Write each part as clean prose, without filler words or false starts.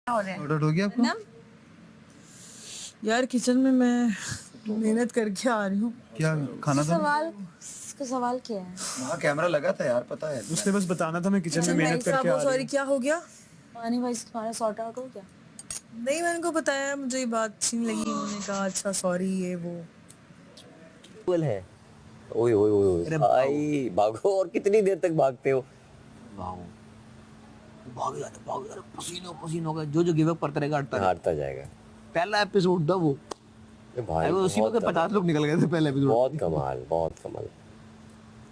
हो रहा है ऑर्डर हो गया आपको? ना? यार किचन में मैं मेहनत करके आ रही हूँ। क्या खाना था? इसका सवाल क्या है? वहाँ कैमरा लगा था यार, पता है। उसने बस बताना था मैं किचन में मेहनत करके आ रही सॉरी, हूँ। क्या हो गया? पानी भाई तुम्हारा सॉर्ट आउट हो गया? नहीं, मैंने को बताया, मुझे ये बात अच्छी नहीं लगी। उन्होंने कहा अच्छा सॉरी ये वो है। ओए ओए ओए भाई भागो। और कितनी देर तक भागते हो? भागो भाग यार, पसीनो का जो गिव अप करता रहेगा हारता जाएगा। पहला एपिसोड था वो भाई उसी में 50 लोग निकल गए थे पहले एपिसोड। बहुत कमाल, बहुत कमाल।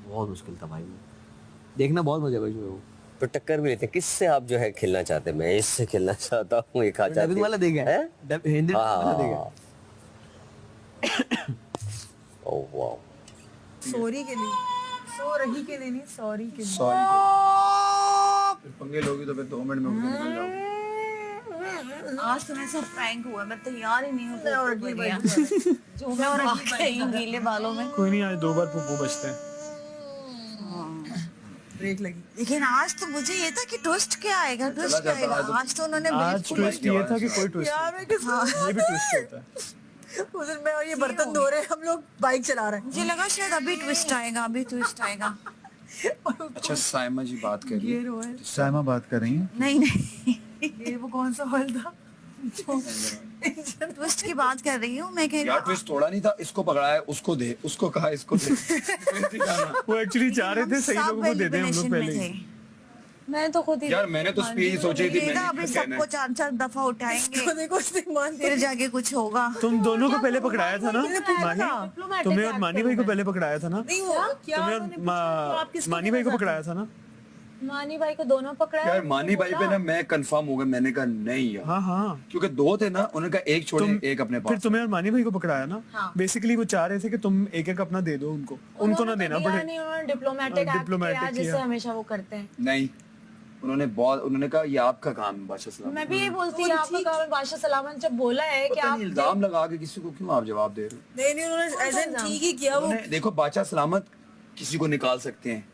बहुत मुश्किल था भाई वो देखना, बहुत मजा आया वो। तो टक्कर भी लेते हैं। किससे आप जो है खेलना चाहते हैं? मैं इससे खेलना चाहता हूँ। एक चाहते डबिंग वाला देखा है? हिंदी वाला देखा? Oh wow. सॉरी के लिए, सो रही के लिए नहीं, सॉरी के लिए। सॉरी पंगे लोगी तो फिर 2 मिनट में उठ के निकल जाओ। आज तो ऐसा प्रैंक हुआ, मैं तैयार ही नहीं हूँ जो मैं और गीले बालों में। कोई नहीं, आज 2 बार पुप्पू बचते हैं। ब्रेक लगी। लेकिन आज तो मुझे ये था कि ट्विस्ट क्या आएगा, ट्विस्ट क्या आएगा। आज तो उन्होंने आज ट्विस्ट ये था कि कोई ट्विस्ट यार मैं किस ये भी ट्विस्ट होता है। उधर मैं और ये बर्तन धो रहे हैं, हम लोग बाइक चला रहे हैं। मुझे लगा शायद अभी ट्विस्ट आएगा, अभी ट्विस्ट आएगा। अच्छा साइमा जी बात कर रही ये है। रो है। साइमा बात कर रही हैं। नहीं नहीं ये वो कौन सा हॉल था? ट्विस्ट की बात कर रही हूँ मैं। कह यार ट्विस्ट थोड़ा नहीं था, इसको पकड़ा है, उसको दे, उसको कहा इसको दे। ट्विस्ट ही था ना। वो एक्चुअली चाह रहे थे सही लोगों को दे दें हम लोग पहले ही। मैं तो खुद ही यार मैंने तो स्पीच सोची थी, देखा, अभी मैंने कहना सबको 4-4 दफा उठाएंगे, तो देखो उसने मान फिर जाके कुछ होगा। तुम दोनों को पहले पकड़ाया था ना मानी? तुम्हें और मानी भाई को पहले पकड़ाया था ना? नहीं वो क्या तुम्हें और मानी भाई को पकड़ाया था ना? मानी भाई को दोनों पकड़ा यार मानी भाई पे ना मैं कंफर्म हो गया, मैंने कहा नहीं यार, हाँ हाँ। क्योंकि 2 थे ना, उन्होंने कहा एक छोड़े एक अपने फिर पास। तुम्हें और मानी भाई को पकड़ाया ना? हाँ। बेसिकली वो चाह रहे थे कि तुम एक एक अपना दे दो उनको, उनको ना देना पड़े। नहीं, उन्होंने डिप्लोमेटिक एक्ट किया जैसे हमेशा वो करते हैं। नहीं, उन्होंने कहा ये आपका काम है बादशाह सलामत। मैं भी ये बोलती हूँ आपका काम है बादशाह सलामत। जब बोला है कि पता आप नहीं इल्जाम लगा के किसी को क्यों आप जवाब दे रहे हो? नहीं उन्होंने ऐसा ठीक ही किया वो। उन्होंने देखो बादशाह सलामत किसी को निकाल सकते हैं।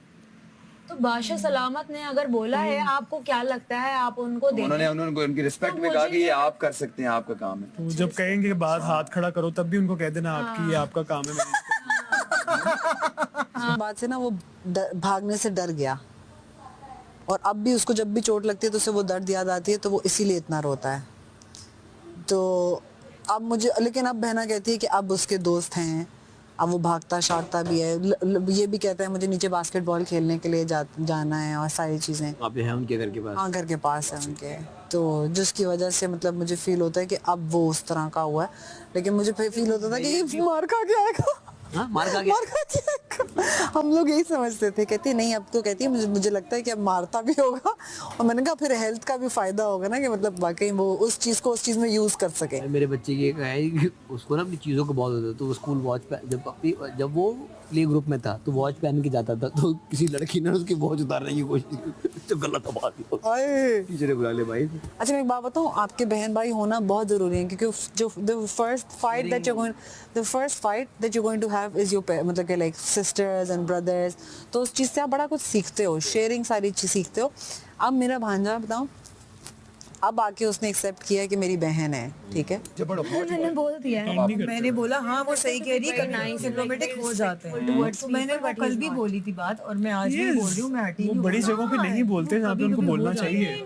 तो बादशाह सलामत ने अगर बोला है, आपको क्या लगता है आप उनको दे? उन्होंने उनकी रिस्पेक्ट में कहा कि ये आप कर सकते हैं, आपका काम है। तो जब कहेंगे बात हाथ खड़ा करो तब भी उनको कह देना आपकी, ये आपका काम है। बात से ना वो भागने से डर गया, और अब भी उसको जब भी चोट लगती है तो उसे वो दर्द याद आती है, तो वो इसीलिए इतना रोता है। तो अब मुझे, लेकिन अब बहना कहती है कि अब उसके दोस्त हैं, अब वो भागता शागता भी है। ये भी कहता है मुझे नीचे बास्केटबॉल खेलने के लिए जाना है और सारी चीजें। वहाँ पे है उनके घर के पास। हाँ घर के पास है उनके। तो जिसकी वजह से मतलब मुझे फील होता है कि अब वो उस तरह का हुआ है, लेकिन मुझे फील होता था कि ये मार खा के आएगा। हाँ, मार खा के हम लोग यही समझते थे। कहती नहीं, अब तो कहती है मुझे लगता है कि अब मारता भी होगा, और मैंने कहा फिर हेल्थ का भी फायदा होगा ना, कि मतलब वाकई वो उस चीज को उस चीज में यूज कर सके। मेरे बच्चे की एक है कि उसको ना अपनी चीज़ों को बहुत होता है, तो वो स्कूल वॉच पे जब वो प्ले ग्रुप में था तो वॉच पहन के जाता था, तो किसी लड़की ने उसकी वॉच उतारने की कोशिश की तो गलत दबा दी। टीचर ने बुला ले भाई। अच्छा मैं एक बात बताऊँ, आपके बहन भाई होना बहुत जरूरी है, क्योंकि जो the first fight that you going to have is your, मतलब कि लाइक सिस्टर्स एंड ब्रदर्स। तो उस चीज से आप बड़ा कुछ सीखते हो, शेयरिंग सारी चीज सीखते हो। अब मेरा भांजा बताऊँ, अब आके उसने एक्सेप्ट किया कि मेरी बहन है, ठीक है। मैंने बोल दिया है। मैंने बोला हाँ वो सही कह रही है, डिप्लोमेटिक हो जाते हैं। तो मैंने वो कल भी बोली थी बात, और मैं आज भी बोल रही हूँ। मैं हटी वो नहीं बड़ी हूँ। जगहों पे नहीं बोलते जहाँ पे उनको बोलना चाहिए।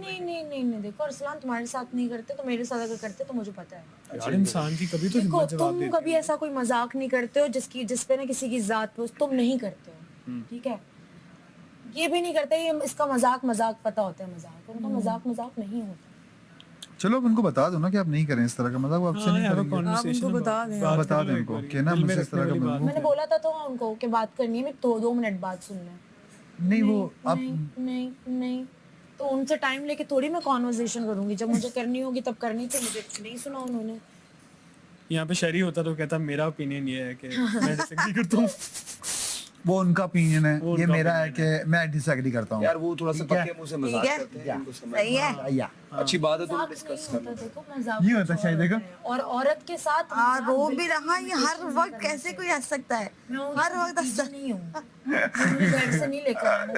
नहीं देखो अरसलान, तुम्हारे साथ नहीं करते तो मेरे साथ अगर करते तो मुझे पता है। यार इंसान की कभी तो देखो हिम्मत जवाब तुम देती कभी ऐसा कोई मजाक नहीं करते हो जिसपे ना किसी की जात पे तुम नहीं करते हो, ठीक है। ये भी नहीं करते, ये इसका मजाक पता होता है, मजाक उनका मजाक नहीं होता। चलो अब उनको बता दो ना कि आप नहीं करें इस तरह का मजाक, वो आपसे नहीं करेंगे। आप उनको बता दें। आप बता दें उनको कि ना मुझे इस तरह का मजाक मैंने बोला था तो उनको कि बात करनी है, मैं 2 मिनट बात सुनना है। नहीं, वो आप नहीं तो उनसे टाइम लेके थोड़ी मैं कॉन्वर्सेशन करूंगी। जब मुझे करनी होगी तब करनी थी, मुझे नहीं सुना उन्होंने। यहाँ पे शहरी होता तो कहता मेरा ओपिनियन ये है कि मैं डिसएग्री करता हूँ। वो उनका ओपिनियन है, ये मेरा है कि मैं डिसएग्री करता हूँ। यार वो थोड़ा सा पक्के मुंह से मजाक करते हैं, इनको समझ सही है। अच्छी बात है, तुम डिस्कस कर लो। देखो मजाक ये होता शायद देखो। और औरत के साथ रो भी रहा, ये हर वक्त कैसे कोई हंस सकता है? हर वक्त हंसता नहीं हूँ, बेड से नहीं लेकर आना।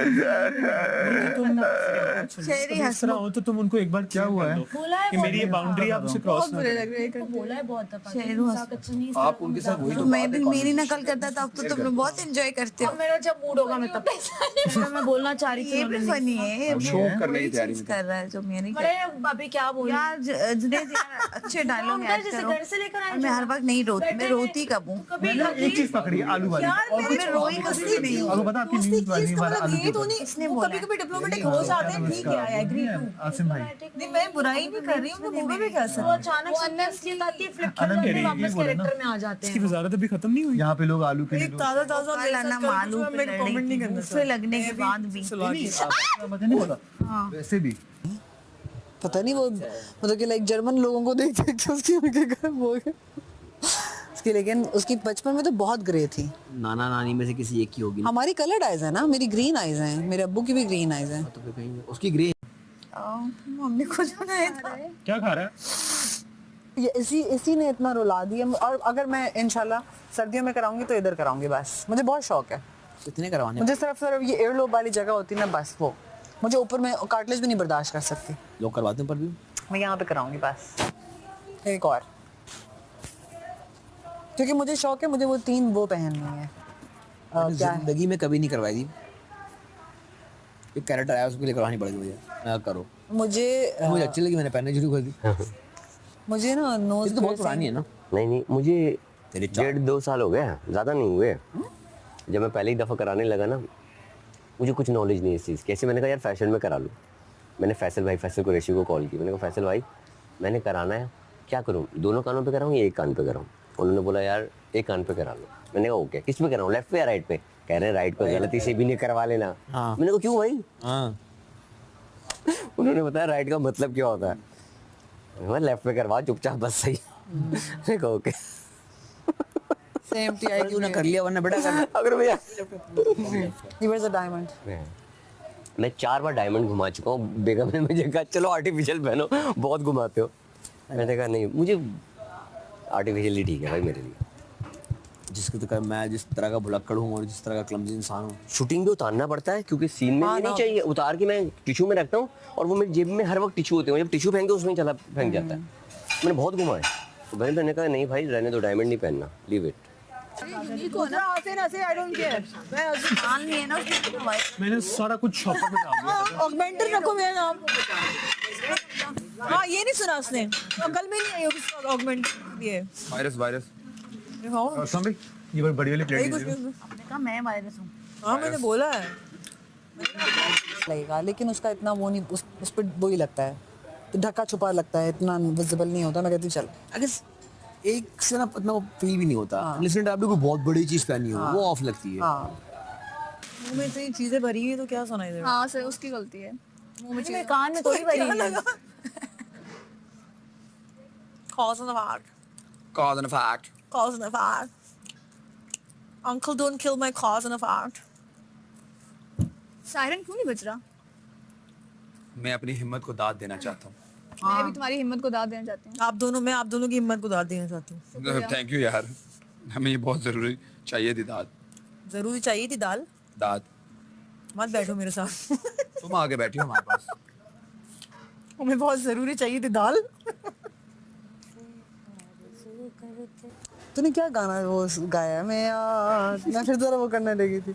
शेरी इस तरह हो तो तुम उनको एक बार क्या हुआ है बोला है कि मेरी ये बाउंड्री आप उसे क्रॉस ना करो। उसको बोला है बहुत दफा कि शेरू मजाक अच्छा नहीं है, आप उनके साथ वही तो मैं भी मेरी नकल करता था, अब तो तुम लोग बहुत एंजॉय करते हो। और मेरा जब मूड होगा मैं तब मैं बोलना चाह रही थी, ये भी फनी है, ये शो करने की तैयारी में कर रहा है जो मेरी अरे अभी क्या बोल यार जुनैद यार अच्छे डायलॉग ऐड जैसे करो। घर से लेकर आए और मैं हर वक्त नहीं रोती, मैं रोती कब हूँ कभी एक चीज पकड़ी आलू वाली मैं रोई कभी नहीं हूँ। आपको पता आपकी न्यूज़ वाली वाला आलू के ऊपर। इसने बोला कभी डिप्लोमेटिक हो जाते हैं, ठीक है, आई एग्री टू। आसिम भाई नहीं मैं बुराई नहीं कर रही हूँ, मैं वो भी कह वो सकती हूँ। अचानक से नफसियत आती है, फ्लिप कर अनंत जाते हैं, तेरी वापस ये बोले ना। कैरेक्टर में आ जाते इसकी हैं। वजारत अभी खत्म नहीं हुई। यहाँ पे लोग आलू के लिए ताजा ताजा कल आना मालूम पे कमेंट नहीं करना, उससे लगने के बाद भी मुझे नहीं बोला वैसे भी पता नहीं वो मतलब कि लाइक जर्मन लोगों को देख देख के उसकी उनके घर हो गए उसकी, लेकिन उसकी बचपन में तो बहुत ग्रे थी। नाना नानी में से किसी एक की होगी ना, हमारी कलर्ड आइज है ना, मेरी ग्रीन आइज हैं, मेरे अब्बू की भी ग्रीन आइज हैं। तो फिर कहीं उसकी ग्रे मम्मी को जो ना क्या खा रहा है? ये इसी ने इतना रुला दिया। और अगर मैं इंशाल्लाह सर्दियों में कराऊंगी तो इधर कराऊंगी, बस मुझे बहुत शौक है। इतने करवाने मुझे सिर्फ ये एयरलोब वाली जगह होती है ना, बस वो मुझे ऊपर में कार्टिलेज भी नहीं बर्दाश्त कर सकती। लोग करवाते हैं पर भी मैं यहाँ पे कराऊंगी बस एक और, क्योंकि मुझे शौक है, मुझे वो 3 वो पहननी है। क्या है? जिंदगी में कभी नहीं करवाई थी। एक कैरेक्टर आया उसके लिए करवानी पड़ेगी मुझे, मैं करो मुझे मुझे अच्छी लगी, मैंने पहनने शुरू कर दी। मुझे ना नोज ये तो बहुत पुरानी है ना। नहीं नहीं, मुझे तेरे 1.5-2 साल हो गया, ज़्यादा नहीं हुए। जब मैं पहली दफ़ा कराने लगा ना, मुझे कुछ नॉलेज नहीं इस चीज़ की। ऐसे मैंने कहा यार फैशन में करा लूँ। मैंने फैसल कुरैशी को कॉल की, मैंने कहा फैसल भाई मैंने कराना है, क्या करूँ, दोनों कानों पे कराऊँ या एक कान पे कराऊँ? उन्होंने बोला यार एक कान पे करा लो। मैंने कहा ओके, किस पे कराऊँ, लेफ्ट पे या राइट पे? कह रहे हैं राइट पे, गलती से भी नहीं करवा लेना। हाँ। मैंने कहा क्यों भाई? हाँ उन्होंने बताया राइट का मतलब क्या होता है। मैंने कहा लेफ्ट पे करवा चुपचाप, बस सही। मैंने कहा ओके। सेम टी आई तू ना कर लिया वरना बेटा कर। अगर भैया ही वाज अ डायमंड। मैं 4 बार डायमंड घुमा चुका हूँ। बेगम ने मुझे कहा चलो आर्टिफिशियल पहनो, बहुत घुमाते हो। मैंने कहा नहीं, मुझे आर्टिफिशियल ही ठीक है भाई मेरे लिए। जिसके तो मैं जिस तरह का भुलक्कड़ हूँ और जिस तरह का क्लमजी इंसान हूँ, शूटिंग भी उतारना पड़ता है क्योंकि सीन में ये नहीं चाहिए उतार के मैं टिश्यू में रखता हूँ और वो मेरी जेब में हर वक्त टिश्यू होते हैं, जब टिश्यू फेंक दो उसमें चला फेंक जाता है। मैंने बहुत घुमाए तो मैंने कहा नहीं भाई रहने दो, डायमंड नहीं पहनना, लीव इट। मैंने सारा कुछ शॉपर में डाल दिया। ऑगमेंटर रखो मेरा नाम। हाँ ये नहीं सुना उसने, कल में नहीं आई होगी ऑगमेंट ये। वायरस हाँ समझ ये बड़ी वाली प्लेट कुछ लीजिए। नहीं, कहा मैं वायरस हूँ। हाँ मैंने बोला है। लगेगा, लेकिन उसका इतना वो नहीं, उस पर वो ही लगता है, तो ढका छुपा लगता है, इतना विजिबल नहीं होता। मैं कहती हूँ चल अगर एक से ना इतना फील भी नहीं होता। लिसन आपने कोई बहुत बड़ी चीज पहनी हो वो ऑफ लगती है। हाँ मुंह में इतनी चीजें भरी हुई तो क्या सुनाई देगा। हाँ सर उसकी गलती है। मुंह में मेरे कान में थोड़ी भरी है। Cause and effect. cause and effect Cause and effect. Uncle don't kill my cause and effect. Siren क्यों नहीं बज रहा? मैं अपनी हिम्मत को दाद देना चाहता हूँ। मैं भी तुम्हारी हिम्मत को दाद देना चाहती हूँ। मैं आप दोनों की हिम्मत को दाद देना चाहती हूँ। थैंक यू यार, हमें ये बहुत जरूरी चाहिए थी दाद। जरूरी चाहिए थी दाल। दाद मत बैठो मेरे साथ। तुम आगे बैठी हो हमारे पास। हमें बहुत जरूरी चाहिए थी दाल। तूने क्या गाना वो गाया है? मैं फिर जरा वो करने लगी थी।